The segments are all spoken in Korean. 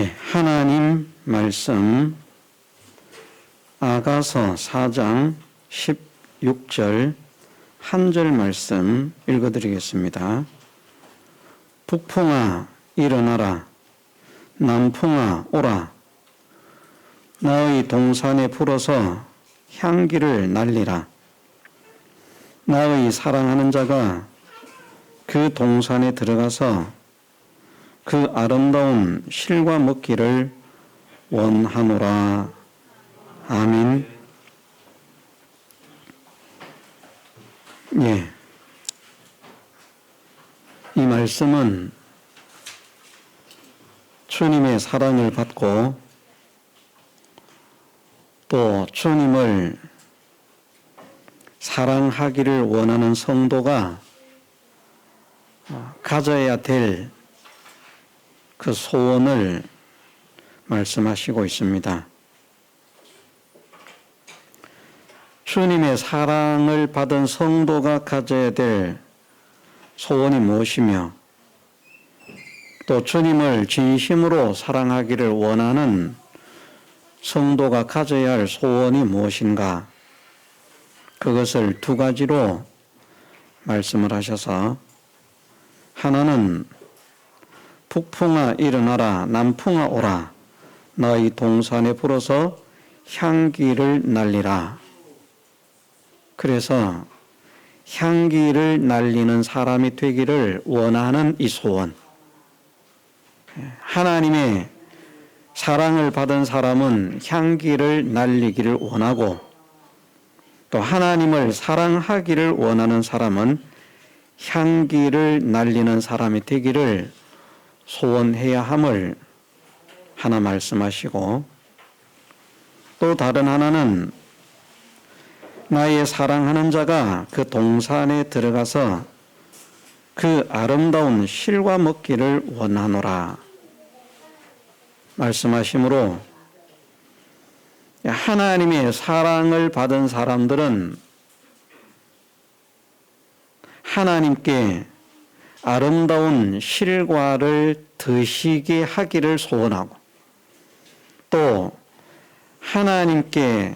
하나님 말씀 아가서 4장 16절 한 절 말씀 읽어드리겠습니다. 북풍아 일어나라, 남풍아 오라. 나의 동산에 불어서 향기를 날리라. 나의 사랑하는 자가 그 동산에 들어가서 그 아름다운 실과 먹기를 원하노라. 아멘. 이 말씀은 주님의 사랑을 받고 또 주님을 사랑하기를 원하는 성도가 가져야 될 그 소원을 말씀하시고 있습니다. 주님의 사랑을 받은 성도가 가져야 될 소원이 무엇이며 또 주님을 진심으로 사랑하기를 원하는 성도가 가져야 할 소원이 무엇인가? 그것을 두 가지로 말씀을 하셔서 하나는 북풍아 일어나라, 남풍아 오라. 너희 동산에 불어서 향기를 날리라. 그래서 향기를 날리는 사람이 되기를 원하는 이 소원. 하나님의 사랑을 받은 사람은 향기를 날리기를 원하고 또 하나님을 사랑하기를 원하는 사람은 향기를 날리는 사람이 되기를 소원해야 함을 하나 말씀하시고 또 다른 하나는 나의 사랑하는 자가 그 동산에 들어가서 그 아름다운 실과 먹기를 원하노라 말씀하시므로 하나님의 사랑을 받은 사람들은 하나님께 아름다운 실과를 드시게 하기를 소원하고 또 하나님께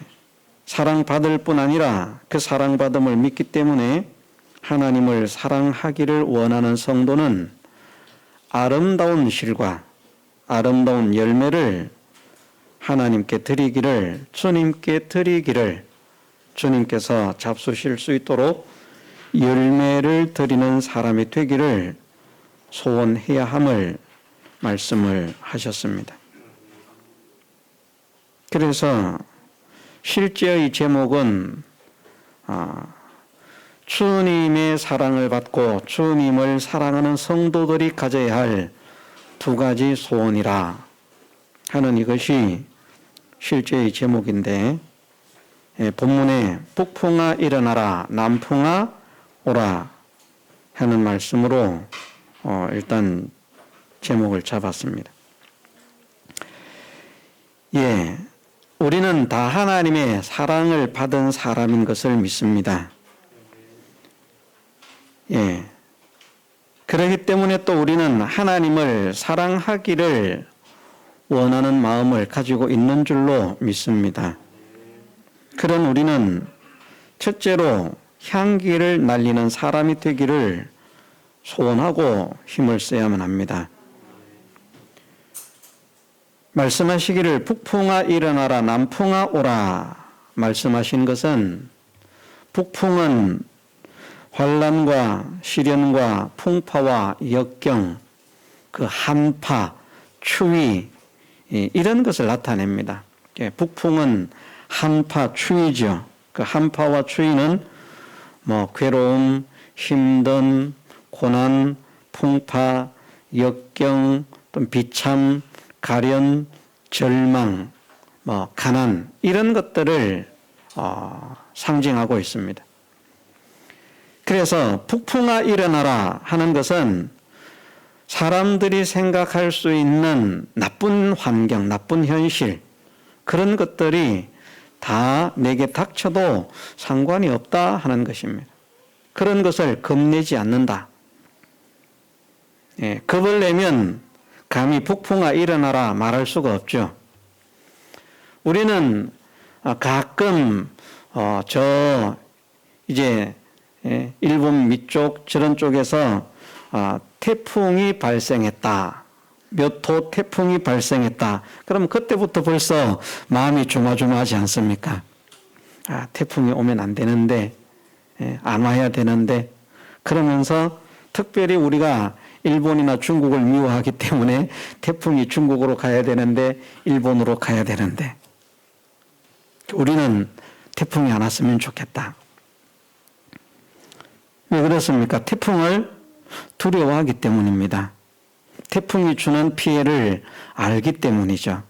사랑받을 뿐 아니라 그 사랑받음을 믿기 때문에 하나님을 사랑하기를 원하는 성도는 아름다운 실과 아름다운 열매를 하나님께 드리기를 주님께 드리기를 주님께서 잡수실 수 있도록 열매를 드리는 사람이 되기를 소원해야 함을 말씀을 하셨습니다. 그래서 실제의 제목은 주님의 사랑을 받고 주님을 사랑하는 성도들이 가져야 할 두 가지 소원이라 하는 이것이 실제의 제목인데 본문에 북풍아 일어나라, 남풍아 오라 하는 말씀으로 일단 제목을 잡았습니다. 우리는 다 하나님의 사랑을 받은 사람인 것을 믿습니다. 그렇기 때문에 또 우리는 하나님을 사랑하기를 원하는 마음을 가지고 있는 줄로 믿습니다. 그런 우리는 첫째로 향기를 날리는 사람이 되기를 소원하고 힘을 써야만 합니다. 말씀하시기를 북풍아 일어나라, 남풍아 오라 말씀하신 것은 북풍은 환난과 시련과 풍파와 역경, 그 한파, 추위 이런 것을 나타냅니다. 북풍은 한파, 추위죠. 그 한파와 추위는 괴로움, 힘든, 고난, 풍파, 역경, 또 비참, 가련, 절망, 가난 이런 것들을 상징하고 있습니다. 그래서 북풍아 일어나라 하는 것은 사람들이 생각할 수 있는 나쁜 환경, 나쁜 현실 그런 것들이 다 내게 닥쳐도 상관이 없다 하는 것입니다. 그런 것을 겁내지 않는다. 겁을 내면 감히 북풍아 일어나라 말할 수가 없죠. 우리는 가끔 이제 일본 밑쪽 저런 쪽에서 태풍이 발생했다. 몇 호 태풍이 발생했다. 그럼 그때부터 벌써 마음이 조마조마하지 않습니까? 태풍이 오면 안 되는데, 안 와야 되는데, 그러면서 특별히 우리가 일본이나 중국을 미워하기 때문에 태풍이 중국으로 가야 되는데, 일본으로 가야 되는데, 우리는 태풍이 안 왔으면 좋겠다. 왜 그렇습니까? 태풍을 두려워하기 때문입니다. 태풍이 주는 피해를 알기 때문이죠.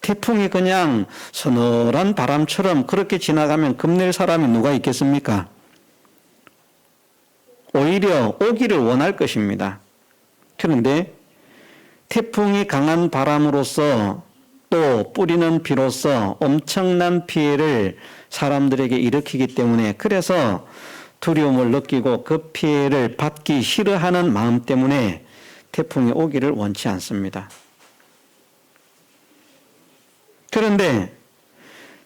태풍이 그냥 서늘한 바람처럼 그렇게 지나가면 겁낼 사람이 누가 있겠습니까? 오히려 오기를 원할 것입니다. 그런데 태풍이 강한 바람으로서 또 뿌리는 비로써 엄청난 피해를 사람들에게 일으키기 때문에 그래서 두려움을 느끼고 그 피해를 받기 싫어하는 마음 때문에 태풍이 오기를 원치 않습니다. 그런데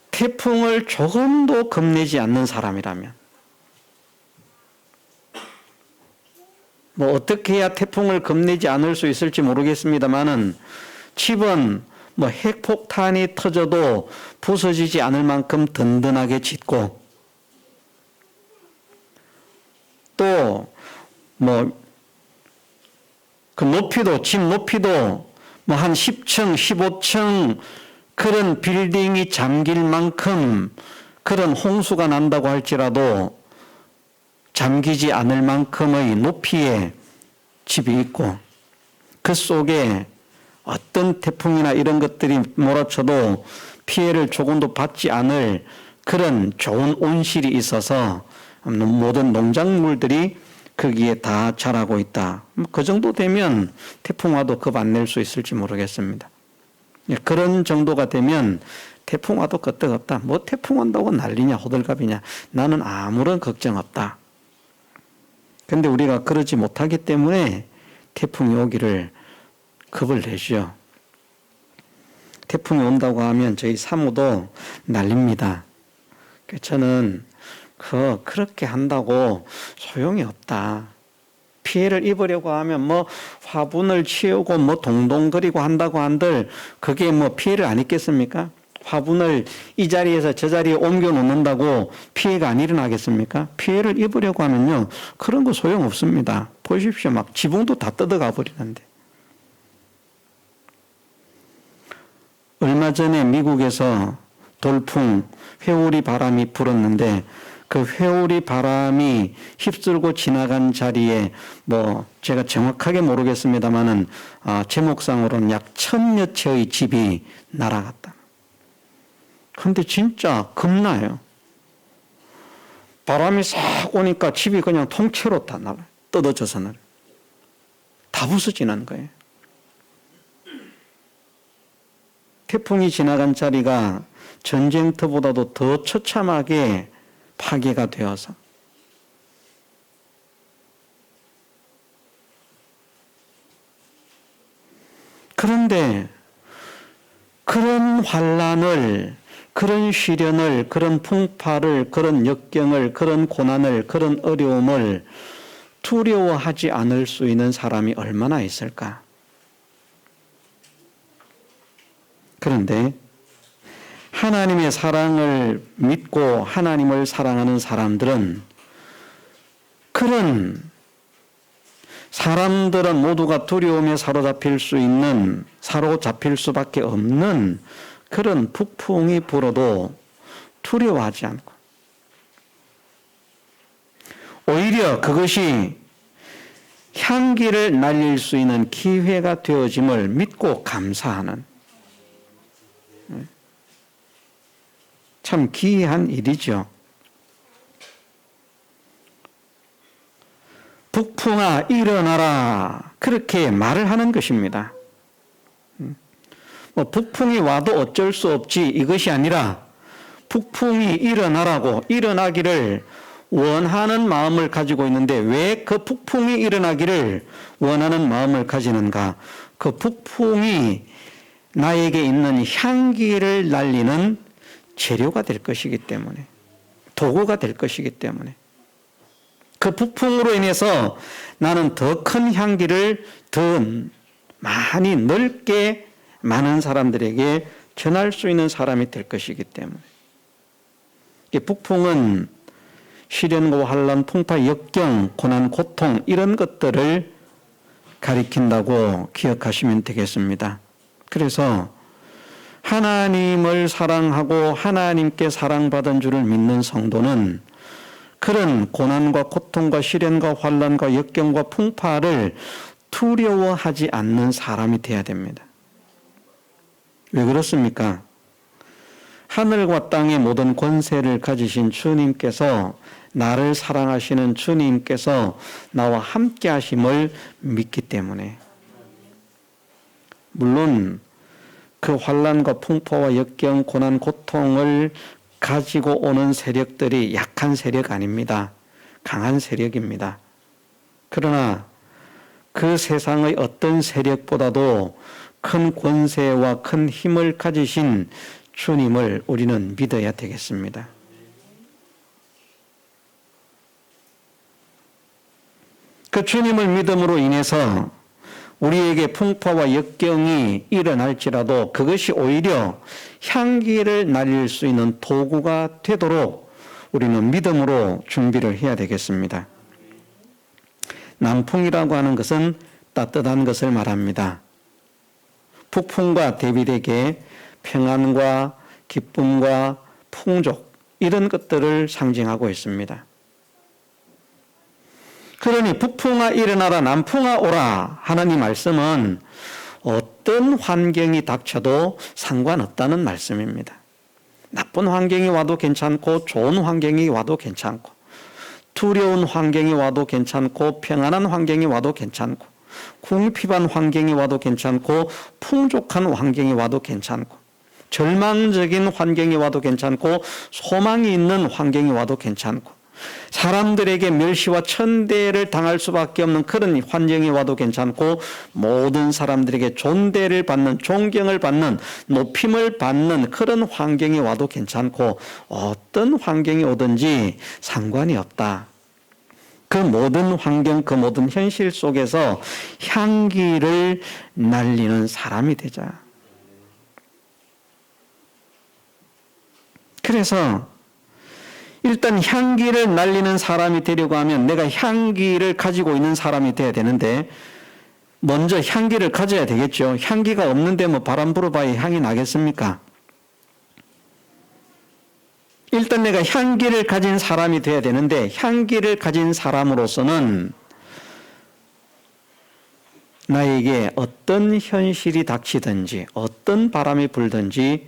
태풍을 조금도 겁내지 않는 사람이라면 어떻게 해야 태풍을 겁내지 않을 수 있을지 모르겠습니다만은 집은 핵폭탄이 터져도 부서지지 않을 만큼 든든하게 짓고 또 그 높이도 집 높이도 한 10층, 15층 그런 빌딩이 잠길 만큼 그런 홍수가 난다고 할지라도 잠기지 않을 만큼의 높이의 집이 있고 그 속에 어떤 태풍이나 이런 것들이 몰아쳐도 피해를 조금도 받지 않을 그런 좋은 온실이 있어서 모든 농작물들이 거기에 다 자라고 있다. 그 정도 되면 태풍 와도 겁 안 낼 수 있을지 모르겠습니다. 그런 정도가 되면 태풍 와도 끄떡없다. 태풍 온다고 난리냐 호들갑이냐. 나는 아무런 걱정 없다. 그런데 우리가 그러지 못하기 때문에 태풍이 오기를 겁을 내죠. 태풍이 온다고 하면 저희 사모도 난립니다. 저는 그렇게 한다고 소용이 없다. 피해를 입으려고 하면 화분을 치우고 동동거리고 한다고 한들 그게 피해를 안 입겠습니까? 화분을 이 자리에서 저 자리에 옮겨 놓는다고 피해가 안 일어나겠습니까? 피해를 입으려고 하면요. 그런 거 소용없습니다. 보십시오. 지붕도 다 뜯어가 버리는데. 얼마 전에 미국에서 돌풍, 회오리 바람이 불었는데 그 회오리 바람이 휩쓸고 지나간 자리에 제가 정확하게 모르겠습니다만은 제목상으로는 약 1000여 채의 집이 날아갔다. 그런데 진짜 겁나요. 바람이 싹 오니까 집이 그냥 통째로 다 날아요. 뜯어져서 날아요. 다 부서지는 거예요. 태풍이 지나간 자리가 전쟁터보다도 더 처참하게 파괴가 되어서 그런데 그런 환난을, 그런 시련을, 그런 풍파를, 그런 역경을, 그런 고난을, 그런 어려움을 두려워하지 않을 수 있는 사람이 얼마나 있을까? 그런데 하나님의 사랑을 믿고 하나님을 사랑하는 사람들은 그런 사람들은 모두가 두려움에 사로잡힐 수밖에 없는 그런 북풍이 불어도 두려워하지 않고 오히려 그것이 향기를 날릴 수 있는 기회가 되어짐을 믿고 감사하는 참 기이한 일이죠. 북풍아 일어나라 그렇게 말을 하는 것입니다. 북풍이 와도 어쩔 수 없지 이것이 아니라 북풍이 일어나라고 일어나기를 원하는 마음을 가지고 있는데 왜 그 북풍이 일어나기를 원하는 마음을 가지는가? 그 북풍이 나에게 있는 향기를 날리는 재료가 될 것이기 때문에, 도구가 될 것이기 때문에, 그 북풍으로 인해서 나는 더 큰 향기를 더 많이 넓게 많은 사람들에게 전할 수 있는 사람이 될 것이기 때문에. 북풍은 시련과 환난, 풍파, 역경, 고난, 고통 이런 것들을 가리킨다고 기억하시면 되겠습니다. 그래서 하나님을 사랑하고 하나님께 사랑받은 줄을 믿는 성도는 그런 고난과 고통과 시련과 환난과 역경과 풍파를 두려워하지 않는 사람이 되어야 됩니다. 왜 그렇습니까? 하늘과 땅의 모든 권세를 가지신 주님께서, 나를 사랑하시는 주님께서 나와 함께 하심을 믿기 때문에. 물론 그 환난과 풍파와 역경, 고난, 고통을 가지고 오는 세력들이 약한 세력 아닙니다. 강한 세력입니다. 그러나 그 세상의 어떤 세력보다도 큰 권세와 큰 힘을 가지신 주님을 우리는 믿어야 되겠습니다. 그 주님을 믿음으로 인해서 우리에게 풍파와 역경이 일어날지라도 그것이 오히려 향기를 날릴 수 있는 도구가 되도록 우리는 믿음으로 준비를 해야 되겠습니다. 남풍이라고 하는 것은 따뜻한 것을 말합니다. 북풍과 대비되게 평안과 기쁨과 풍족 이런 것들을 상징하고 있습니다. 그러니 북풍아 일어나라 남풍아 오라 하는 이 말씀은 어떤 환경이 닥쳐도 상관없다는 말씀입니다. 나쁜 환경이 와도 괜찮고 좋은 환경이 와도 괜찮고 두려운 환경이 와도 괜찮고 평안한 환경이 와도 괜찮고 궁핍한 환경이 와도 괜찮고 풍족한 환경이 와도 괜찮고 절망적인 환경이 와도 괜찮고 소망이 있는 환경이 와도 괜찮고 사람들에게 멸시와 천대를 당할 수밖에 없는 그런 환경이 와도 괜찮고 모든 사람들에게 존대를 받는 존경을 받는 높임을 받는 그런 환경이 와도 괜찮고 어떤 환경이 오든지 상관이 없다. 그 모든 환경, 그 모든 현실 속에서 향기를 날리는 사람이 되자. 그래서 일단 향기를 날리는 사람이 되려고 하면 내가 향기를 가지고 있는 사람이 돼야 되는데 먼저 향기를 가져야 되겠죠. 향기가 없는데 뭐 바람 불어봐야 향이 나겠습니까? 일단 내가 향기를 가진 사람이 돼야 되는데 향기를 가진 사람으로서는 나에게 어떤 현실이 닥치든지 어떤 바람이 불든지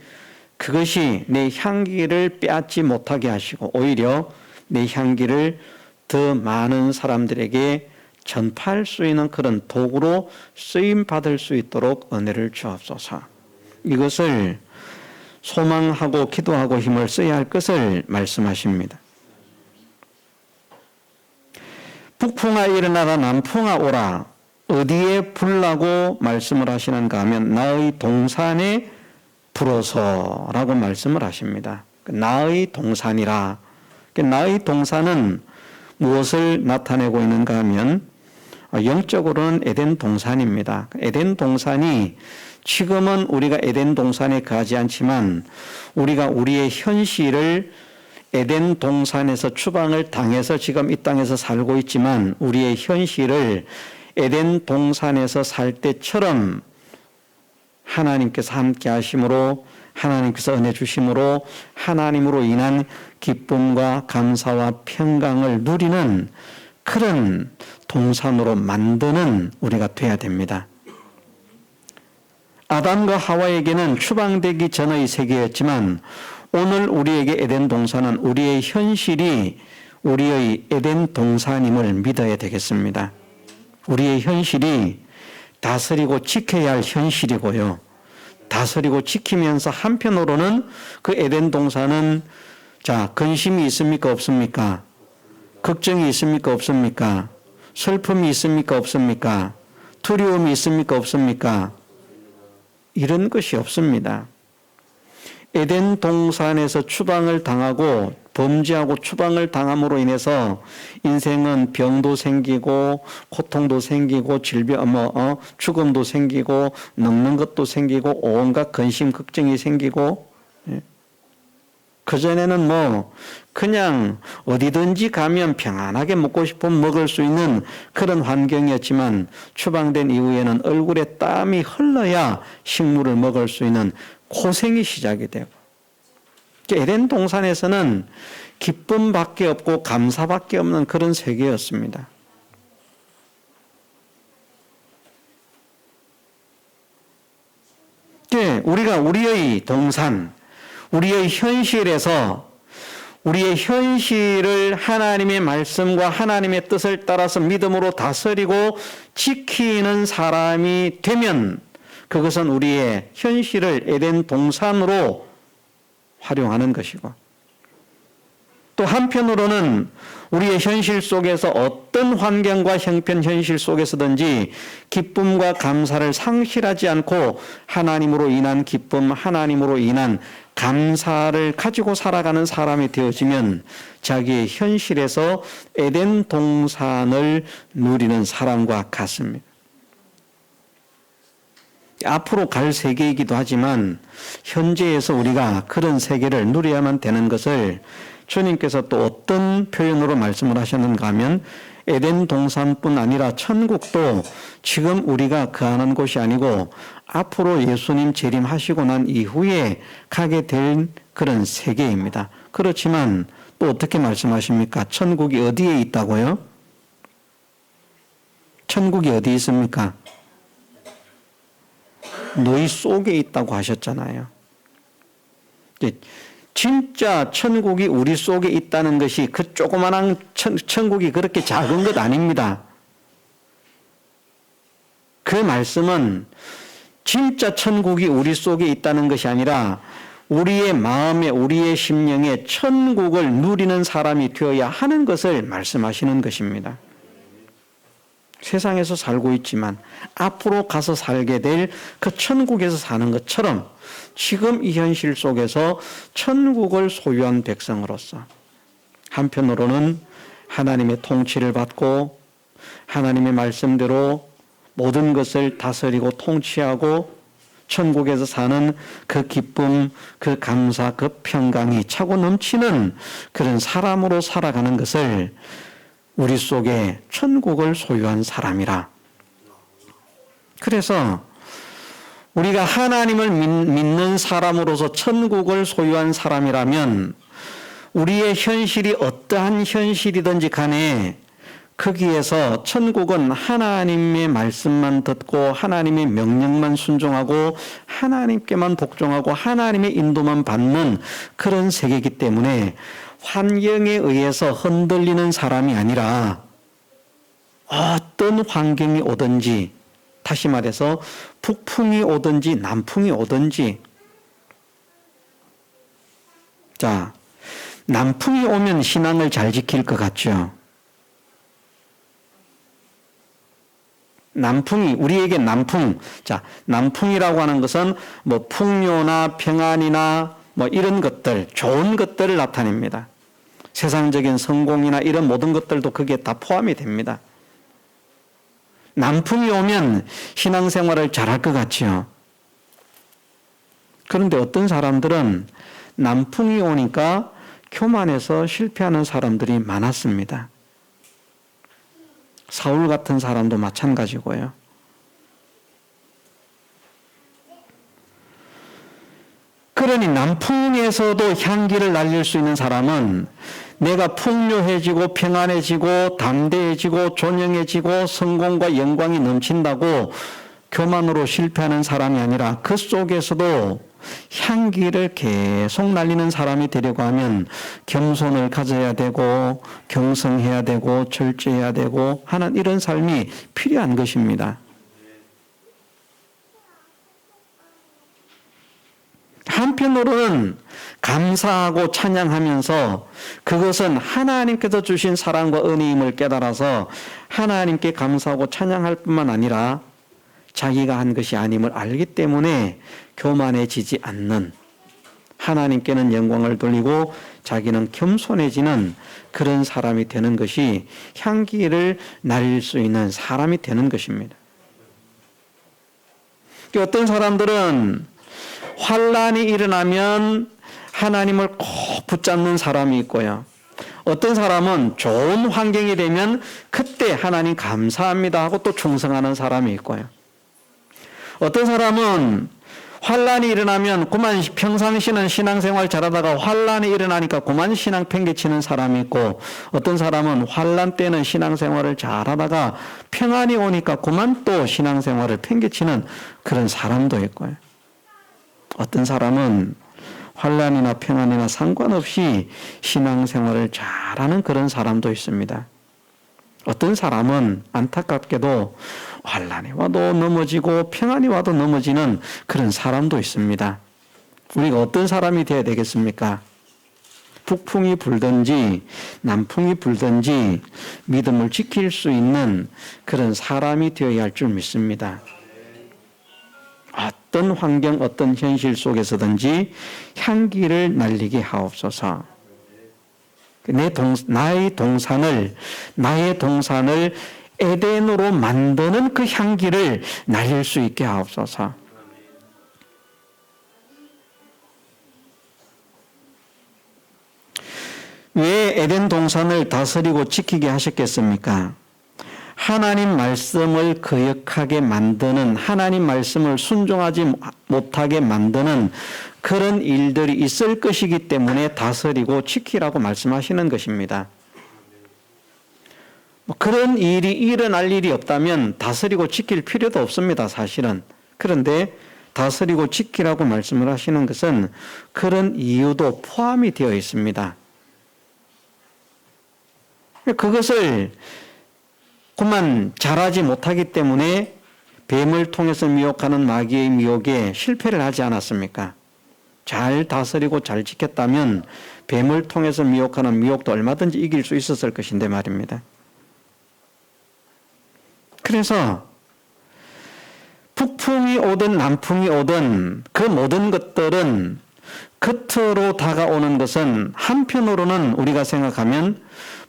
그것이 내 향기를 빼앗지 못하게 하시고 오히려 내 향기를 더 많은 사람들에게 전파할 수 있는 그런 도구로 쓰임받을 수 있도록 은혜를 주옵소서. 이것을 소망하고 기도하고 힘을 써야 할 것을 말씀하십니다. 북풍아 일어나라 남풍아 오라. 어디에 불라고 말씀을 하시는가 하면 나의 동산에 불어서라고 말씀을 하십니다. 나의 동산이라. 나의 동산은 무엇을 나타내고 있는가 하면 영적으로는 에덴 동산입니다. 에덴 동산이 지금은 우리가 에덴 동산에 거하지 않지만 우리가 우리의 현실을 에덴 동산에서 추방을 당해서 지금 이 땅에서 살고 있지만 우리의 현실을 에덴 동산에서 살 때처럼 하나님께서 함께 하심으로 하나님께서 은혜 주심으로 하나님으로 인한 기쁨과 감사와 평강을 누리는 그런 동산으로 만드는 우리가 돼야 됩니다. 아담과 하와에게는 추방되기 전의 세계였지만 오늘 우리에게 에덴 동산은 우리의 현실이 우리의 에덴 동산임을 믿어야 되겠습니다. 우리의 현실이 다스리고 지켜야 할 현실이고요. 다스리고 지키면서 한편으로는 그 에덴 동산은 자, 근심이 있습니까? 없습니까? 걱정이 있습니까? 없습니까? 슬픔이 있습니까? 없습니까? 두려움이 있습니까? 없습니까? 이런 것이 없습니다. 에덴 동산에서 추방을 당하고 범죄하고 추방을 당함으로 인해서 인생은 병도 생기고 고통도 생기고 질병, 죽음도 생기고 늙는 것도 생기고 온갖 근심 걱정이 생기고, 그전에는 뭐 그냥 어디든지 가면 평안하게 먹고 싶으면 먹을 수 있는 그런 환경이었지만 추방된 이후에는 얼굴에 땀이 흘러야 식물을 먹을 수 있는 고생이 시작이 되고, 에덴 동산에서는 기쁨밖에 없고 감사밖에 없는 그런 세계였습니다. 우리가 우리의 동산, 우리의 현실에서 우리의 현실을 하나님의 말씀과 하나님의 뜻을 따라서 믿음으로 다스리고 지키는 사람이 되면 그것은 우리의 현실을 에덴 동산으로 활용하는 것이고, 또 한편으로는 우리의 현실 속에서 어떤 환경과 형편 현실 속에서든지 기쁨과 감사를 상실하지 않고 하나님으로 인한 기쁨, 하나님으로 인한 감사를 가지고 살아가는 사람이 되어지면 자기의 현실에서 에덴 동산을 누리는 사람과 같습니다. 앞으로 갈 세계이기도 하지만 현재에서 우리가 그런 세계를 누려야만 되는 것을 주님께서 또 어떤 표현으로 말씀을 하셨는가 하면 에덴 동산뿐 아니라 천국도 지금 우리가 거하는 곳이 아니고 앞으로 예수님 재림하시고 난 이후에 가게 될 그런 세계입니다. 그렇지만 또 어떻게 말씀하십니까? 천국이 어디에 있다고요? 천국이 어디 있습니까? 너희 속에 있다고 하셨잖아요. 진짜 천국이 우리 속에 있다는 것이 그 조그만한 천국이 그렇게 작은 것 아닙니다. 그 말씀은 진짜 천국이 우리 속에 있다는 것이 아니라 우리의 마음에 우리의 심령에 천국을 누리는 사람이 되어야 하는 것을 말씀하시는 것입니다. 세상에서 살고 있지만 앞으로 가서 살게 될 그 천국에서 사는 것처럼 지금 이 현실 속에서 천국을 소유한 백성으로서 한편으로는 하나님의 통치를 받고 하나님의 말씀대로 모든 것을 다스리고 통치하고 천국에서 사는 그 기쁨, 그 감사, 그 평강이 차고 넘치는 그런 사람으로 살아가는 것을 우리 속에 천국을 소유한 사람이라. 그래서 우리가 하나님을 믿는 사람으로서 천국을 소유한 사람이라면 우리의 현실이 어떠한 현실이든지 간에 거기에서 천국은 하나님의 말씀만 듣고 하나님의 명령만 순종하고 하나님께만 복종하고 하나님의 인도만 받는 그런 세계이기 때문에 환경에 의해서 흔들리는 사람이 아니라 어떤 환경이 오든지, 다시 말해서 북풍이 오든지 남풍이 오든지, 자, 남풍이 오면 신앙을 잘 지킬 것 같죠? 남풍이, 우리에게 남풍, 자, 남풍이라고 하는 것은 뭐 풍요나 평안이나 뭐 이런 것들, 좋은 것들을 나타냅니다. 세상적인 성공이나 이런 모든 것들도 거기에 다 포함이 됩니다. 남풍이 오면 신앙생활을 잘할 것 같지요. 그런데 어떤 사람들은 남풍이 오니까 교만해서 실패하는 사람들이 많았습니다. 사울 같은 사람도 마찬가지고요. 그러니 남풍에서도 향기를 날릴 수 있는 사람은 내가 풍요해지고 평안해지고 담대해지고 존영해지고 성공과 영광이 넘친다고 교만으로 실패하는 사람이 아니라 그 속에서도 향기를 계속 날리는 사람이 되려고 하면 겸손을 가져야 되고 경성해야 되고 절제해야 되고 하는 이런 삶이 필요한 것입니다. 한편으로는 감사하고 찬양하면서 그것은 하나님께서 주신 사랑과 은혜임을 깨달아서 하나님께 감사하고 찬양할 뿐만 아니라 자기가 한 것이 아님을 알기 때문에 교만해지지 않는, 하나님께는 영광을 돌리고 자기는 겸손해지는 그런 사람이 되는 것이 향기를 날릴 수 있는 사람이 되는 것입니다. 어떤 사람들은 환난이 일어나면 하나님을 꼭 붙잡는 사람이 있고요. 어떤 사람은 좋은 환경이 되면 그때 하나님 감사합니다 하고 또 충성하는 사람이 있고요. 어떤 사람은 환난이 일어나면 그만 평상시는 신앙생활 잘하다가 환난이 일어나니까 그만 신앙 팽개치는 사람이 있고, 어떤 사람은 환난 때는 신앙생활을 잘하다가 평안이 오니까 그만 또 신앙생활을 팽개치는 그런 사람도 있고요. 어떤 사람은 환난이나 평안이나 상관없이 신앙생활을 잘하는 그런 사람도 있습니다. 어떤 사람은 안타깝게도 환난이 와도 넘어지고 평안이 와도 넘어지는 그런 사람도 있습니다. 우리가 어떤 사람이 되어야 되겠습니까? 북풍이 불든지 남풍이 불든지 믿음을 지킬 수 있는 그런 사람이 되어야 할 줄 믿습니다. 어떤 환경, 어떤 현실 속에서든지 향기를 날리게 하옵소서. 나의 동산을 에덴으로 만드는 그 향기를 날릴 수 있게 하옵소서. 왜 에덴 동산을 다스리고 지키게 하셨겠습니까? 하나님 말씀을 거역하게 만드는, 하나님 말씀을 순종하지 못하게 만드는 그런 일들이 있을 것이기 때문에 다스리고 지키라고 말씀하시는 것입니다. 그런 일이 일어날 일이 없다면 다스리고 지킬 필요도 없습니다, 사실은. 그런데 다스리고 지키라고 말씀을 하시는 것은 그런 이유도 포함이 되어 있습니다. 그것을 그만 잘하지 못하기 때문에 뱀을 통해서 미혹하는 마귀의 미혹에 실패를 하지 않았습니까? 잘 다스리고 잘 지켰다면 뱀을 통해서 미혹하는 미혹도 얼마든지 이길 수 있었을 것인데 말입니다. 그래서 북풍이 오든 남풍이 오든 그 모든 것들은 겉으로 다가오는 것은 한편으로는 우리가 생각하면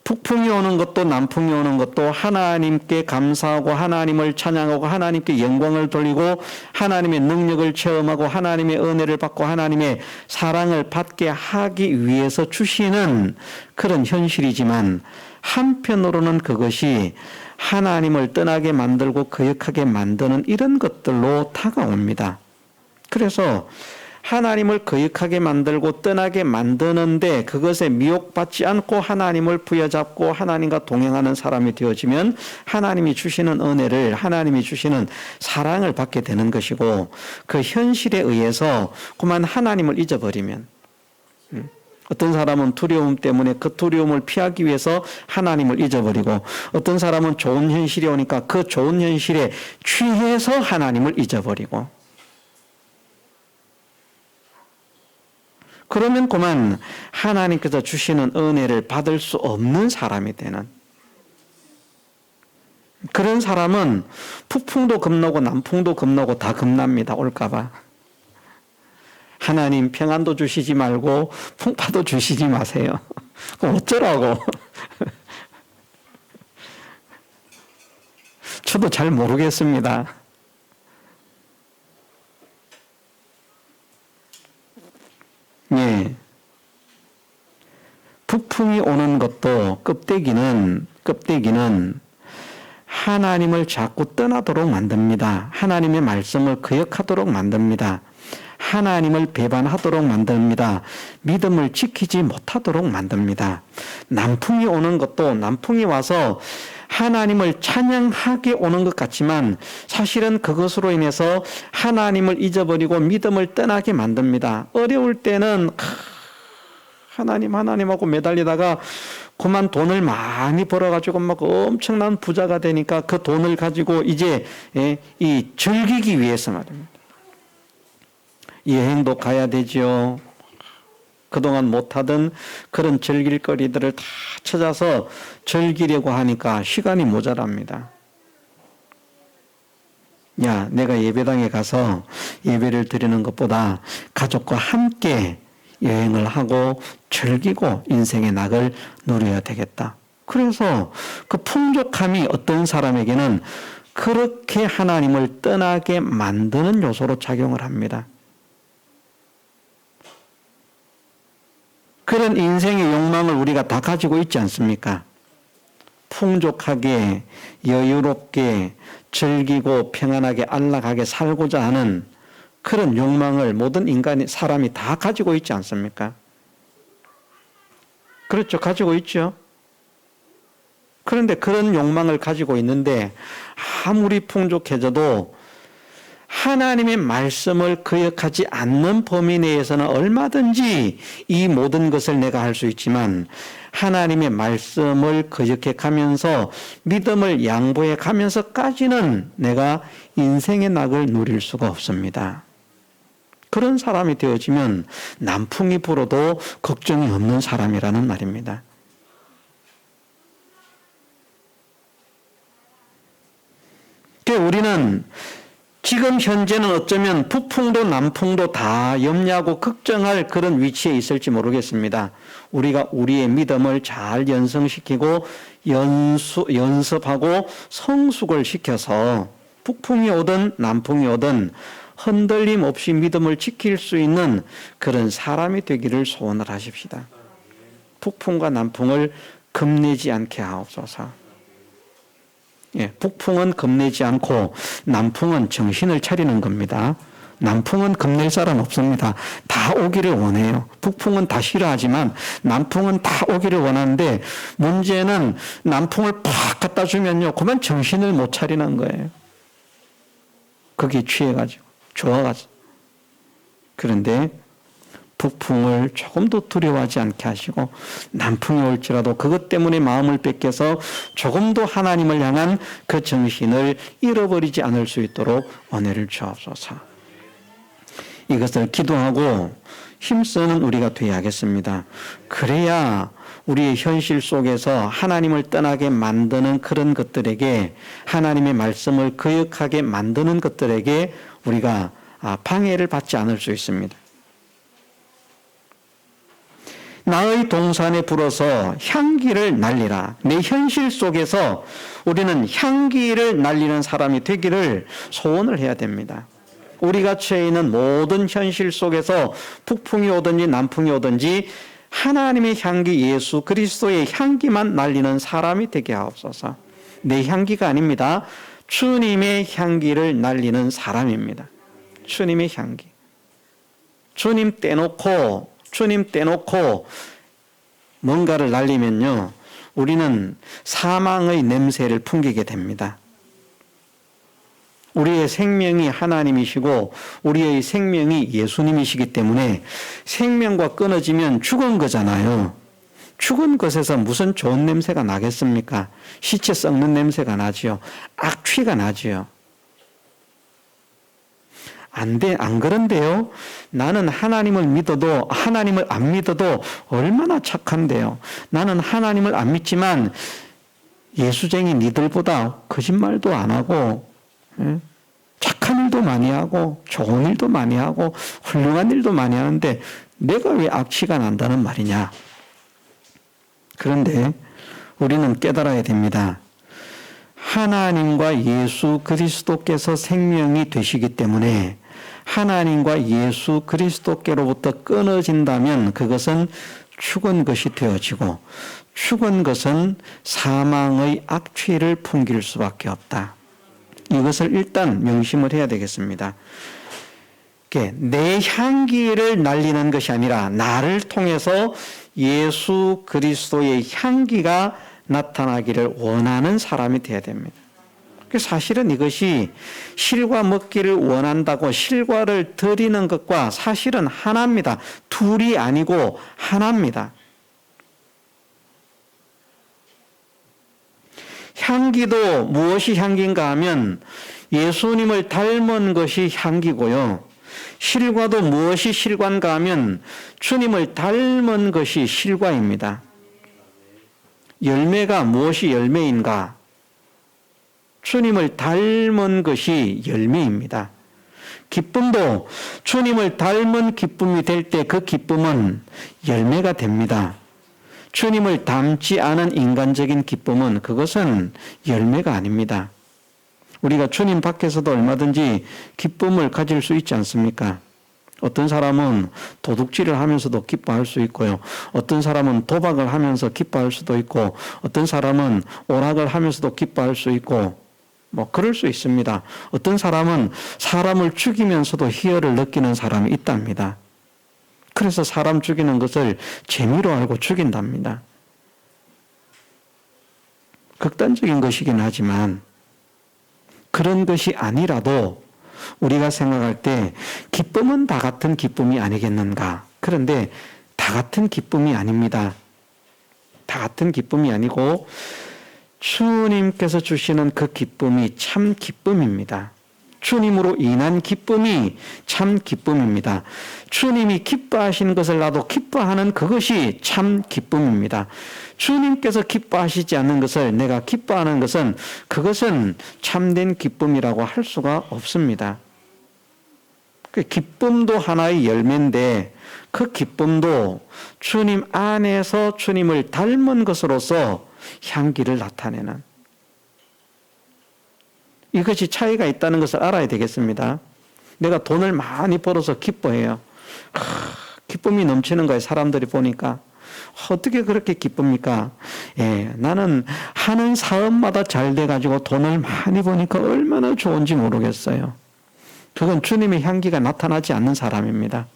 북풍이 오는 것도 남풍이 오는 것도 하나님께 감사하고 하나님을 찬양하고 하나님께 영광을 돌리고 하나님의 능력을 체험하고 하나님의 은혜를 받고 하나님의 사랑을 받게 하기 위해서 주시는 그런 현실이지만, 한편으로는 그것이 하나님을 떠나게 만들고 거역하게 만드는 이런 것들로 다가옵니다. 그래서 하나님을 거역하게 만들고 떠나게 만드는데 그것에 미혹받지 않고 하나님을 부여잡고 하나님과 동행하는 사람이 되어지면 하나님이 주시는 은혜를, 하나님이 주시는 사랑을 받게 되는 것이고, 그 현실에 의해서 그만 하나님을 잊어버리면, 어떤 사람은 두려움 때문에 그 두려움을 피하기 위해서 하나님을 잊어버리고, 어떤 사람은 좋은 현실이 오니까 그 좋은 현실에 취해서 하나님을 잊어버리고, 그러면 그만 하나님께서 주시는 은혜를 받을 수 없는 사람이 되는, 그런 사람은 북풍도 겁나고 남풍도 겁나고 다 겁납니다. 올까봐. 하나님 평안도 주시지 말고 풍파도 주시지 마세요. 그럼 어쩌라고. 저도 잘 모르겠습니다. 예. 북풍이 오는 것도 껍데기는 하나님을 자꾸 떠나도록 만듭니다. 하나님의 말씀을 거역하도록 만듭니다. 하나님을 배반하도록 만듭니다. 믿음을 지키지 못하도록 만듭니다. 남풍이 오는 것도 남풍이 와서 하나님을 찬양하게 오는 것 같지만 사실은 그것으로 인해서 하나님을 잊어버리고 믿음을 떠나게 만듭니다. 어려울 때는 하나님하고 매달리다가 그만 돈을 많이 벌어가지고 막 엄청난 부자가 되니까 그 돈을 가지고 이제 이 즐기기 위해서 말입니다. 여행도 가야 되죠. 그동안 못하던 그런 즐길 거리들을 다 찾아서 즐기려고 하니까 시간이 모자랍니다. 야, 내가 예배당에 가서 예배를 드리는 것보다 가족과 함께 여행을 하고 즐기고 인생의 낙을 누려야 되겠다. 그래서 그 풍족함이 어떤 사람에게는 그렇게 하나님을 떠나게 만드는 요소로 작용을 합니다. 그런 인생의 욕망을 우리가 다 가지고 있지 않습니까? 풍족하게, 여유롭게, 즐기고 평안하게 안락하게 살고자 하는 그런 욕망을 모든 인간이, 사람이 다 가지고 있지 않습니까? 그렇죠. 가지고 있죠. 그런데 그런 욕망을 가지고 있는데 아무리 풍족해져도 하나님의 말씀을 거역하지 않는 범위 내에서는 얼마든지 이 모든 것을 내가 할 수 있지만 하나님의 말씀을 거역해 가면서 믿음을 양보해 가면서까지는 내가 인생의 낙을 누릴 수가 없습니다. 그런 사람이 되어지면 남풍이 불어도 걱정이 없는 사람이라는 말입니다. 우리는 지금 현재는 어쩌면 북풍도 남풍도 다 염려하고 걱정할 그런 위치에 있을지 모르겠습니다. 우리가 우리의 믿음을 잘 연성시키고 연습하고 성숙을 시켜서 북풍이 오든 남풍이 오든 흔들림 없이 믿음을 지킬 수 있는 그런 사람이 되기를 소원을 하십시다. 북풍과 남풍을 겁내지 않게 하옵소서. 예, 북풍은 겁내지 않고 남풍은 정신을 차리는 겁니다. 남풍은 겁낼 사람 없습니다. 다 오기를 원해요. 북풍은 다 싫어하지만 남풍은 다 오기를 원하는데 문제는 남풍을 팍 갖다 주면요, 그만 정신을 못 차리는 거예요. 거기에 취해가지고 좋아가지고. 그런데 북풍을 조금도 두려워하지 않게 하시고 남풍이 올지라도 그것 때문에 마음을 뺏겨서 조금도 하나님을 향한 그 정신을 잃어버리지 않을 수 있도록 은혜를 주옵소서. 이것을 기도하고 힘쓰는 우리가 되어야겠습니다. 그래야 우리의 현실 속에서 하나님을 떠나게 만드는 그런 것들에게, 하나님의 말씀을 거역하게 만드는 것들에게 우리가 방해를 받지 않을 수 있습니다. 나의 동산에 불어서 향기를 날리라. 내 현실 속에서 우리는 향기를 날리는 사람이 되기를 소원을 해야 됩니다. 우리가 처해 있는 모든 현실 속에서 북풍이 오든지 남풍이 오든지 하나님의 향기, 예수 그리스도의 향기만 날리는 사람이 되게 하옵소서. 내 향기가 아닙니다. 주님의 향기를 날리는 사람입니다. 주님의 향기. 주님 떼놓고 뭔가를 날리면요, 우리는 사망의 냄새를 풍기게 됩니다. 우리의 생명이 하나님이시고 우리의 생명이 예수님이시기 때문에 생명과 끊어지면 죽은 거잖아요. 죽은 것에서 무슨 좋은 냄새가 나겠습니까? 시체 썩는 냄새가 나지요. 악취가 나지요. 안 그런데요. 나는 하나님을 믿어도, 하나님을 안 믿어도 얼마나 착한데요. 나는 하나님을 안 믿지만 예수쟁이 니들보다 거짓말도 안 하고, 착한 일도 많이 하고, 좋은 일도 많이 하고, 훌륭한 일도 많이 하는데 내가 왜 악취가 난다는 말이냐. 그런데 우리는 깨달아야 됩니다. 하나님과 예수 그리스도께서 생명이 되시기 때문에 하나님과 예수 그리스도께로부터 끊어진다면 그것은 죽은 것이 되어지고, 죽은 것은 사망의 악취를 풍길 수밖에 없다. 이것을 일단 명심을 해야 되겠습니다. 내 향기를 날리는 것이 아니라 나를 통해서 예수 그리스도의 향기가 나타나기를 원하는 사람이 되어야 됩니다. 사실은 이것이 실과 먹기를 원한다고 실과를 드리는 것과 사실은 하나입니다. 둘이 아니고 하나입니다. 향기도 무엇이 향기인가 하면 예수님을 닮은 것이 향기고요. 실과도 무엇이 실과인가 하면 주님을 닮은 것이 실과입니다. 열매가 무엇이 열매인가? 주님을 닮은 것이 열매입니다. 기쁨도 주님을 닮은 기쁨이 될 때 그 기쁨은 열매가 됩니다. 주님을 닮지 않은 인간적인 기쁨은 그것은 열매가 아닙니다. 우리가 주님 밖에서도 얼마든지 기쁨을 가질 수 있지 않습니까? 어떤 사람은 도둑질을 하면서도 기뻐할 수 있고요. 어떤 사람은 도박을 하면서 기뻐할 수도 있고, 어떤 사람은 오락을 하면서도 기뻐할 수 있고, 그럴 수 있습니다. 어떤 사람은 사람을 죽이면서도 희열을 느끼는 사람이 있답니다. 그래서 사람 죽이는 것을 재미로 알고 죽인답니다. 극단적인 것이긴 하지만 그런 것이 아니라도 우리가 생각할 때 기쁨은 다 같은 기쁨이 아니겠는가? 그런데 다 같은 기쁨이 아닙니다. 다 같은 기쁨이 아니고 주님께서 주시는 그 기쁨이 참 기쁨입니다. 주님으로 인한 기쁨이 참 기쁨입니다. 주님이 기뻐하시는 것을 나도 기뻐하는 그것이 참 기쁨입니다. 주님께서 기뻐하시지 않는 것을 내가 기뻐하는 것은 그것은 참된 기쁨이라고 할 수가 없습니다. 그 기쁨도 하나의 열매인데 그 기쁨도 주님 안에서 주님을 닮은 것으로서 향기를 나타내는 이것이 차이가 있다는 것을 알아야 되겠습니다. 내가 돈을 많이 벌어서 기뻐해요. 기쁨이 넘치는 거예요. 사람들이 보니까. 어떻게 그렇게 기쁩니까? 나는 하는 사업마다 잘 돼가지고 돈을 많이 버니까 얼마나 좋은지 모르겠어요. 그건 주님의 향기가 나타나지 않는 사람입니다.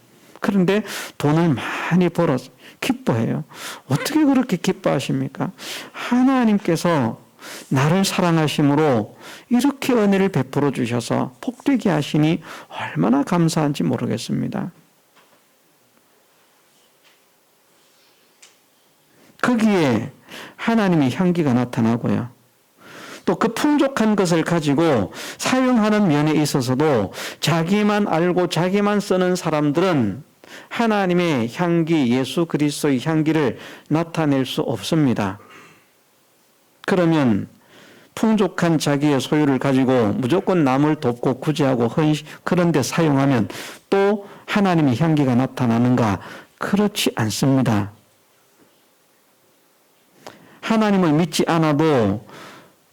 그런데 돈을 많이 벌어서 기뻐해요. 어떻게 그렇게 기뻐하십니까? 하나님께서 나를 사랑하심으로 이렇게 은혜를 베풀어 주셔서 복되게 하시니 얼마나 감사한지 모르겠습니다. 거기에 하나님의 향기가 나타나고요. 또 그 풍족한 것을 가지고 사용하는 면에 있어서도 자기만 알고 자기만 쓰는 사람들은 하나님의 향기, 예수 그리스도의 향기를 나타낼 수 없습니다. 그러면 풍족한 자기의 소유를 가지고 무조건 남을 돕고 구제하고 그런 데 사용하면 또 하나님의 향기가 나타나는가? 그렇지 않습니다. 하나님을 믿지 않아도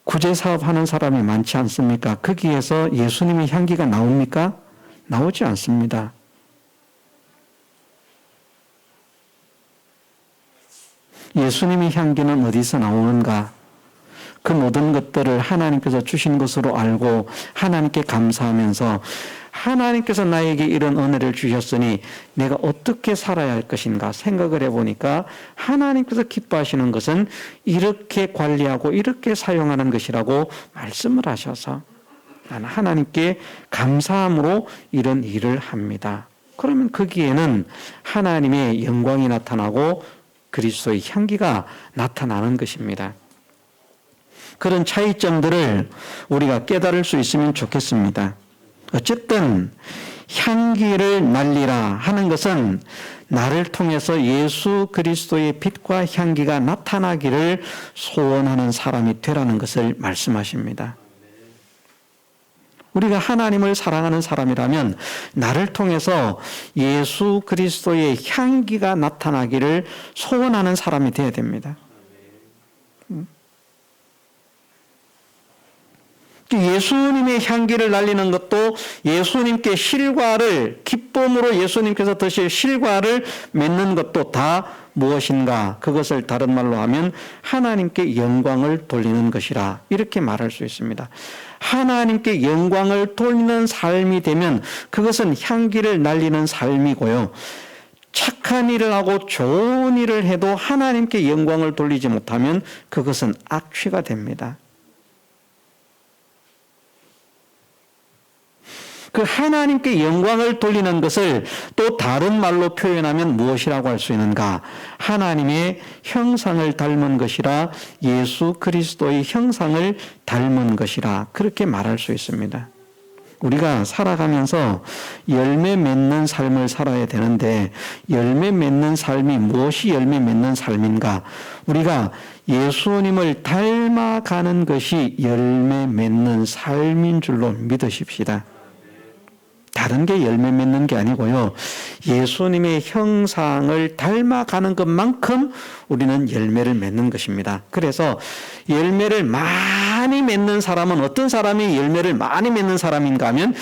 구제사업 하는 사람이 많지 않습니까? 거기에서 예수님의 향기가 나옵니까? 나오지 않습니다. 예수님의 향기는 어디서 나오는가? 그 모든 것들을 하나님께서 주신 것으로 알고 하나님께 감사하면서 하나님께서 나에게 이런 은혜를 주셨으니 내가 어떻게 살아야 할 것인가 생각을 해보니까 하나님께서 기뻐하시는 것은 이렇게 관리하고 이렇게 사용하는 것이라고 말씀을 하셔서 나는 하나님께 감사함으로 이런 일을 합니다. 그러면 거기에는 하나님의 영광이 나타나고 그리스도의 향기가 나타나는 것입니다. 그런 차이점들을 우리가 깨달을 수 있으면 좋겠습니다. 어쨌든 향기를 날리라 하는 것은 나를 통해서 예수 그리스도의 빛과 향기가 나타나기를 소원하는 사람이 되라는 것을 말씀하십니다. 우리가 하나님을 사랑하는 사람이라면 나를 통해서 예수 그리스도의 향기가 나타나기를 소원하는 사람이 되어야 됩니다. 예수님의 향기를 날리는 것도 예수님께 실과를 기쁨으로 예수님께서 드실 실과를 맺는 것도 다 무엇인가? 그것을 다른 말로 하면 하나님께 영광을 돌리는 것이라 이렇게 말할 수 있습니다. 하나님께 영광을 돌리는 삶이 되면 그것은 향기를 날리는 삶이고요. 착한 일을 하고 좋은 일을 해도 하나님께 영광을 돌리지 못하면 그것은 악취가 됩니다. 그 하나님께 영광을 돌리는 것을 또 다른 말로 표현하면 무엇이라고 할 수 있는가? 하나님의 형상을 닮은 것이라 예수 그리스도의 형상을 닮은 것이라 그렇게 말할 수 있습니다. 우리가 살아가면서 열매 맺는 삶을 살아야 되는데 열매 맺는 삶이 무엇이 열매 맺는 삶인가? 우리가 예수님을 닮아가는 것이 열매 맺는 삶인 줄로 믿으십시다. 다른 게 열매 맺는 게 아니고요. 예수님의 형상을 닮아가는 것만큼 우리는 열매를 맺는 것입니다. 그래서 열매를 많이 맺는 사람은 어떤 사람이 열매를 많이 맺는 사람인가 하면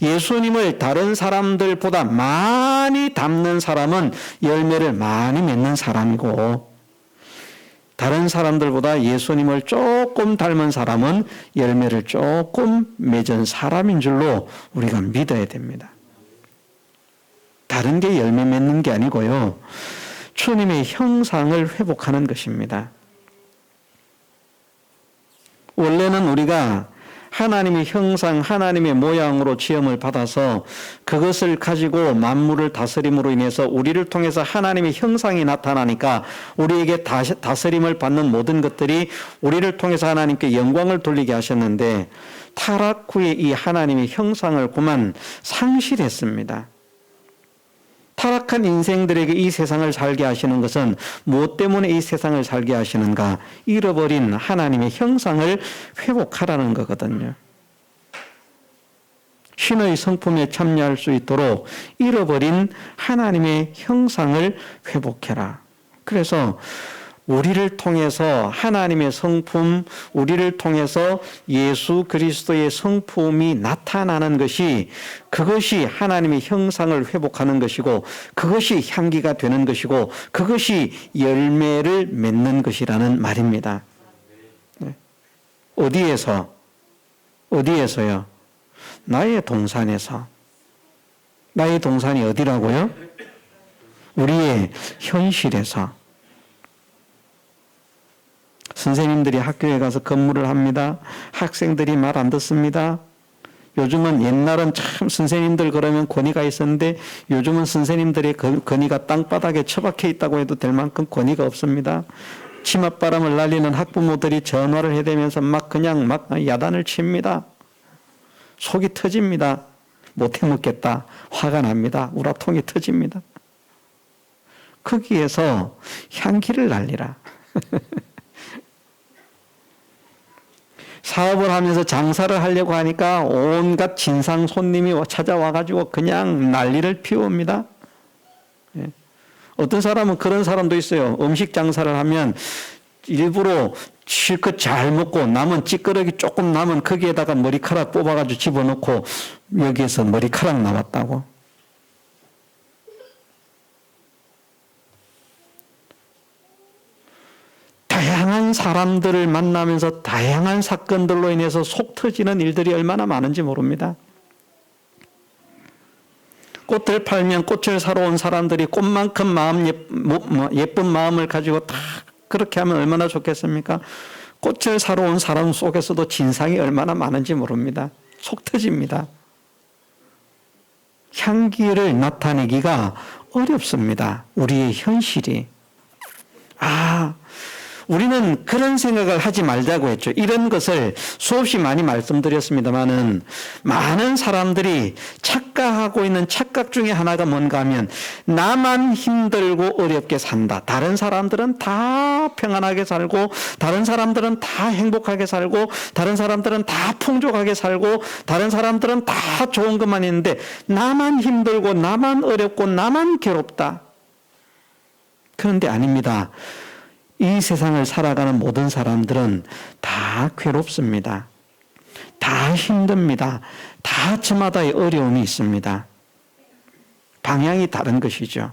예수님을 다른 사람들보다 많이 닮는 사람은 열매를 많이 맺는 사람이고 다른 사람들보다 예수님을 조금 닮은 사람은 열매를 조금 맺은 사람인 줄로 우리가 믿어야 됩니다. 다른 게 열매 맺는 게 아니고요. 주님의 형상을 회복하는 것입니다. 원래는 우리가 하나님의 형상, 하나님의 모양으로 지음을 받아서 그것을 가지고 만물을 다스림으로 인해서 우리를 통해서 하나님의 형상이 나타나니까 우리에게 다스림을 받는 모든 것들이 우리를 통해서 하나님께 영광을 돌리게 하셨는데 타락 후에 이 하나님의 형상을 그만 상실했습니다. 타락한 인생들에게 이 세상을 살게 하시는 것은 무엇 때문에 이 세상을 살게 하시는가? 잃어버린 하나님의 형상을 회복하라는 거거든요. 신의 성품에 참여할 수 있도록 잃어버린 하나님의 형상을 회복해라. 그래서 우리를 통해서 하나님의 성품, 우리를 통해서 예수 그리스도의 성품이 나타나는 것이 그것이 하나님의 형상을 회복하는 것이고 그것이 향기가 되는 것이고 그것이 열매를 맺는 것이라는 말입니다. 어디에서요? 나의 동산에서. 나의 동산이 어디라고요? 우리의 현실에서. 선생님들이 학교에 가서 근무를 합니다. 학생들이 말 안 듣습니다. 요즘은 옛날은 참 선생님들 그러면 권위가 있었는데 요즘은 선생님들의 권위가 땅바닥에 처박혀 있다고 해도 될 만큼 권위가 없습니다. 치맛바람을 날리는 학부모들이 전화를 해대면서 막 야단을 칩니다. 속이 터집니다. 못 해먹겠다. 화가 납니다. 우라통이 터집니다. 거기에서 향기를 날리라. 사업을 하면서 장사를 하려고 하니까 온갖 진상 손님이 찾아와가지고 그냥 난리를 피웁니다. 어떤 사람은 그런 사람도 있어요. 음식 장사를 하면 일부러 실컷 잘 먹고 남은 찌끄러기 조금 남은 거기에다가 머리카락 뽑아가지고 집어넣고 여기에서 머리카락 남았다고. 다양한 사람들을 만나면서 다양한 사건들로 인해서 속 터지는 일들이 얼마나 많은지 모릅니다. 꽃을 팔면 꽃을 사러 온 사람들이 꽃만큼 예쁜 마음을 가지고 다 그렇게 하면 얼마나 좋겠습니까? 꽃을 사러 온 사람 속에서도 진상이 얼마나 많은지 모릅니다. 속 터집니다. 향기를 나타내기가 어렵습니다. 우리의 현실이. 우리는 그런 생각을 하지 말자고 했죠. 이런 것을 수없이 많이 말씀드렸습니다만은 많은 사람들이 착각하고 있는 착각 중에 하나가 뭔가 하면 나만 힘들고 어렵게 산다. 다른 사람들은 다 평안하게 살고 다른 사람들은 다 행복하게 살고 다른 사람들은 다 풍족하게 살고 다른 사람들은 다 좋은 것만 있는데 나만 힘들고 나만 어렵고 나만 괴롭다. 그런데 아닙니다. 이 세상을 살아가는 모든 사람들은 다 괴롭습니다. 다 힘듭니다. 다 저마다의 어려움이 있습니다. 방향이 다른 것이죠.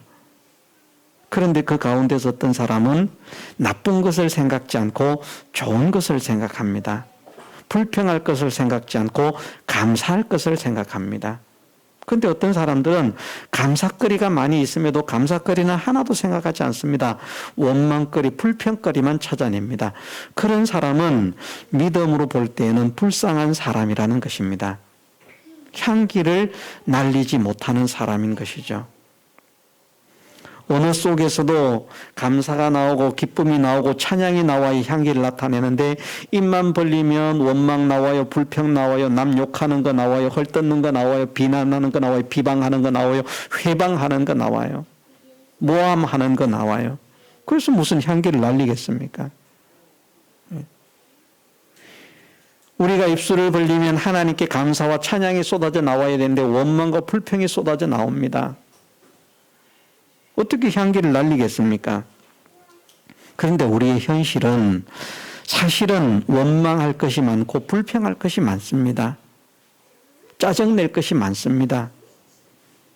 그런데 그 가운데서 어떤 사람은 나쁜 것을 생각지 않고 좋은 것을 생각합니다. 불평할 것을 생각지 않고 감사할 것을 생각합니다. 그런데 어떤 사람들은 감사거리가 많이 있음에도 감사거리는 하나도 생각하지 않습니다. 원망거리, 불평거리만 찾아냅니다. 그런 사람은 믿음으로 볼 때에는 불쌍한 사람이라는 것입니다. 향기를 날리지 못하는 사람인 것이죠. 어느 속에서도 감사가 나오고 기쁨이 나오고 찬양이 나와야 향기를 나타내는데 입만 벌리면 원망 나와요, 불평 나와요, 남 욕하는 거 나와요, 헐뜯는 거 나와요, 비난하는 거 나와요, 비방하는 거 나와요, 회방하는 거 나와요, 모함하는 거 나와요. 그래서 무슨 향기를 날리겠습니까? 우리가 입술을 벌리면 하나님께 감사와 찬양이 쏟아져 나와야 되는데 원망과 불평이 쏟아져 나옵니다. 어떻게 향기를 날리겠습니까? 그런데 우리의 현실은 사실은 원망할 것이 많고 불평할 것이 많습니다. 짜증낼 것이 많습니다.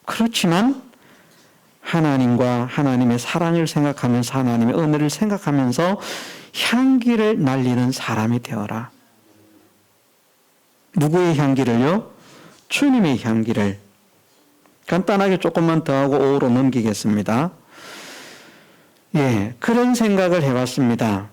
그렇지만 하나님과 하나님의 사랑을 생각하면서 하나님의 은혜를 생각하면서 향기를 날리는 사람이 되어라. 누구의 향기를요? 주님의 향기를. 간단하게 조금만 더 하고 5로 넘기겠습니다. 예, 그런 생각을 해봤습니다.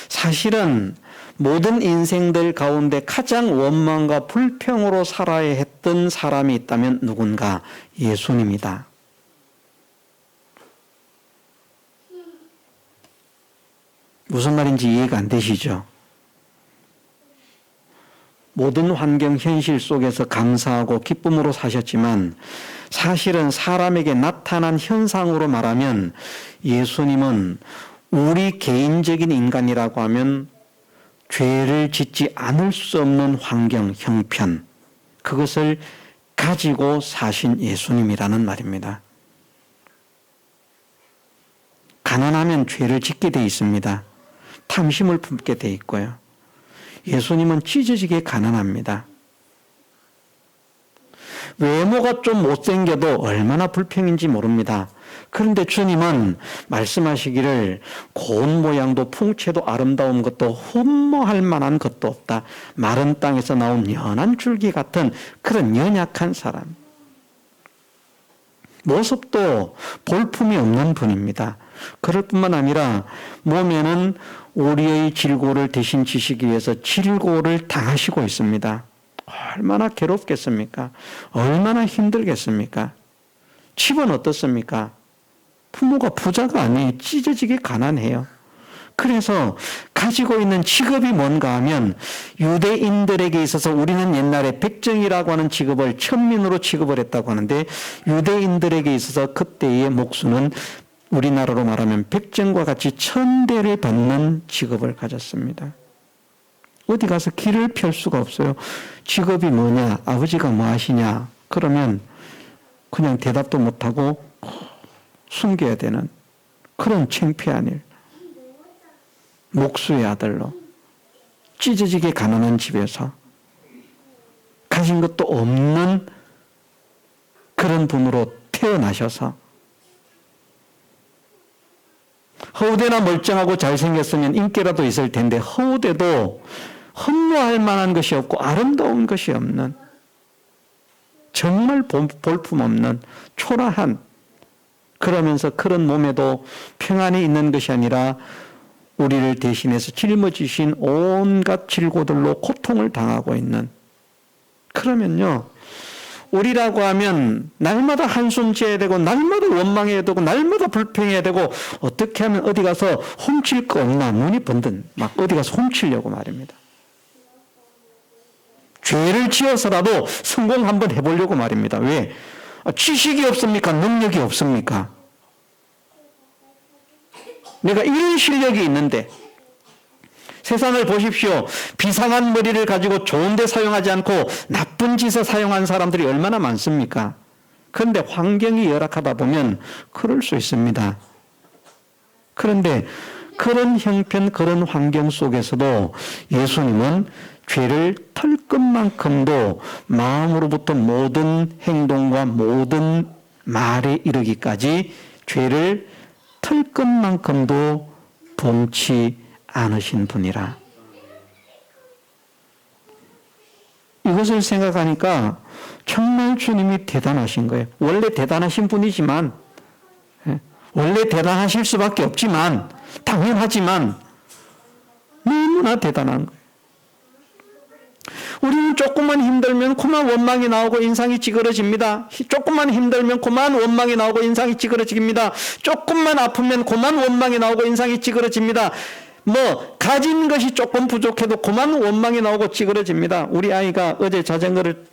사실은 모든 인생들 가운데 가장 원망과 불평으로 살아야 했던 사람이 있다면 누군가? 예수님이다. 무슨 말인지 이해가 안 되시죠? 모든 환경 현실 속에서 감사하고 기쁨으로 사셨지만 사실은 사람에게 나타난 현상으로 말하면 예수님은 우리 개인적인 인간이라고 하면 죄를 짓지 않을 수 없는 환경, 형편, 그것을 가지고 사신 예수님이라는 말입니다. 가난하면 죄를 짓게 돼 있습니다. 탐심을 품게 돼 있고요. 예수님은 찢어지게 가난합니다. 외모가 좀 못생겨도 얼마나 불평인지 모릅니다. 그런데 주님은 말씀하시기를 고운 모양도 풍채도 아름다운 것도 흠모할 만한 것도 없다. 마른 땅에서 나온 연한 줄기 같은 그런 연약한 사람. 모습도 볼품이 없는 분입니다. 그럴 뿐만 아니라 몸에는 우리의 질고를 대신 지시기 위해서 질고를 당하시고 있습니다. 얼마나 괴롭겠습니까? 얼마나 힘들겠습니까? 집은 어떻습니까? 부모가 부자가 아니에요. 찢어지게 가난해요. 그래서 가지고 있는 직업이 뭔가 하면 유대인들에게 있어서 우리는 옛날에 백정이라고 하는 직업을 천민으로 취급을 했다고 하는데 유대인들에게 있어서 그때의 목수는 우리나라로 말하면 백정과 같이 천대를 받는 직업을 가졌습니다. 어디 가서 길을 펼 수가 없어요. 직업이 뭐냐? 아버지가 뭐 하시냐? 그러면 그냥 대답도 못하고 숨겨야 되는 그런 창피한 일. 목수의 아들로 찢어지게 가난한 집에서 가진 것도 없는 그런 분으로 태어나셔서 허우대나 멀쩡하고 잘생겼으면 인기라도 있을 텐데 허우대도 흠모할 만한 것이 없고 아름다운 것이 없는 정말 볼품없는 초라한 그러면서 그런 몸에도 평안이 있는 것이 아니라 우리를 대신해서 짊어지신 온갖 질고들로 고통을 당하고 있는 그러면요 우리라고 하면 날마다 한숨 지어야 되고 날마다 원망해야 되고 날마다 불평해야 되고 어떻게 하면 어디 가서 훔칠 거 없나 눈이 번든 막 어디 가서 훔치려고 말입니다. 죄를 지어서라도 성공 한번 해보려고 말입니다. 왜? 지식이 없습니까? 능력이 없습니까? 내가 이런 실력이 있는데 세상을 보십시오. 비상한 머리를 가지고 좋은 데 사용하지 않고 나쁜 짓에 사용한 사람들이 얼마나 많습니까? 그런데 환경이 열악하다 보면 그럴 수 있습니다. 그런데 그런 형편, 그런 환경 속에서도 예수님은 죄를 털 것만큼도 마음으로부터 모든 행동과 모든 말에 이르기까지 죄를 털 것만큼도 봉치 않으신 분이라. 이것을 생각하니까 정말 주님이 대단하신 거예요. 원래 대단하신 분이지만 원래 대단하실 수밖에 없지만 당연하지만 너무나 대단한 거예요. 우리는 조금만 힘들면 그만 원망이 나오고 인상이 찌그러집니다. 조금만 힘들면 그만 원망이 나오고 인상이 찌그러집니다. 조금만 아프면 그만 원망이 나오고 인상이 찌그러집니다. 뭐 가진 것이 조금 부족해도 그만 원망이 나오고 찌그러집니다. 우리 아이가 어제 자전거를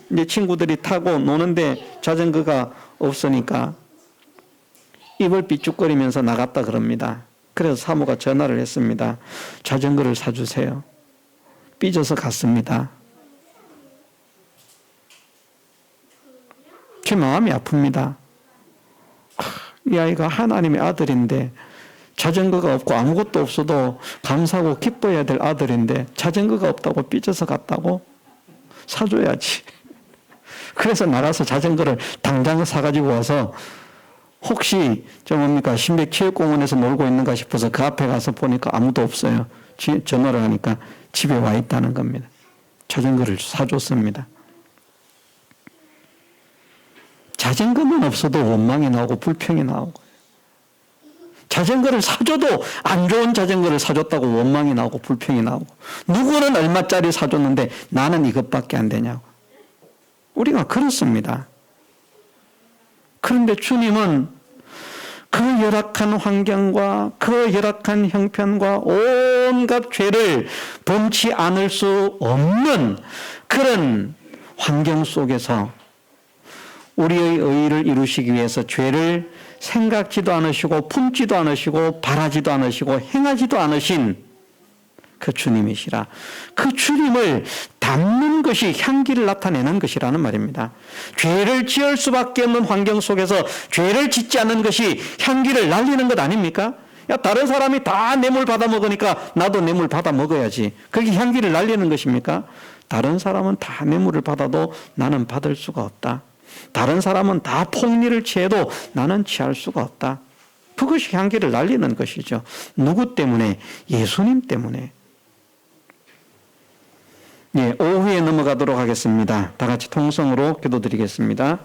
내 친구들이 타고 노는데 자전거가 없으니까 입을 삐죽거리면서 나갔다 그럽니다. 그래서 사모가 전화를 했습니다. 자전거를 사주세요. 삐져서 갔습니다. 제 마음이 아픕니다. 이 아이가 하나님의 아들인데 자전거가 없고 아무것도 없어도 감사하고 기뻐해야 될 아들인데 자전거가 없다고 삐져서 갔다고? 사줘야지. 그래서 나가서 자전거를 당장 사가지고 와서 혹시 뭡니까 신백체육공원에서 놀고 있는가 싶어서 그 앞에 가서 보니까 아무도 없어요. 전화를 하니까 집에 와 있다는 겁니다. 자전거를 사줬습니다. 자전거만 없어도 원망이 나오고 불평이 나오고 자전거를 사줘도 안 좋은 자전거를 사줬다고 원망이 나오고 불평이 나오고 누구는 얼마짜리 사줬는데 나는 이것밖에 안 되냐고. 우리가 그렇습니다. 그런데 주님은 그 열악한 환경과 그 열악한 형편과 온갖 죄를 범치 않을 수 없는 그런 환경 속에서 우리의 의의를 이루시기 위해서 죄를 생각지도 않으시고 품지도 않으시고 바라지도 않으시고 행하지도 않으신 그 주님이시라. 그 주님을 담는 것이 향기를 나타내는 것이라는 말입니다. 죄를 지을 수밖에 없는 환경 속에서 죄를 짓지 않는 것이 향기를 날리는 것 아닙니까? 야, 다른 사람이 다 뇌물 받아 먹으니까 나도 뇌물 받아 먹어야지. 그게 향기를 날리는 것입니까? 다른 사람은 다 뇌물을 받아도 나는 받을 수가 없다. 다른 사람은 다 폭리를 취해도 나는 취할 수가 없다. 그것이 향기를 날리는 것이죠. 누구 때문에? 예수님 때문에. 예, 오후에 넘어가도록 하겠습니다. 다 같이 통성으로 기도드리겠습니다.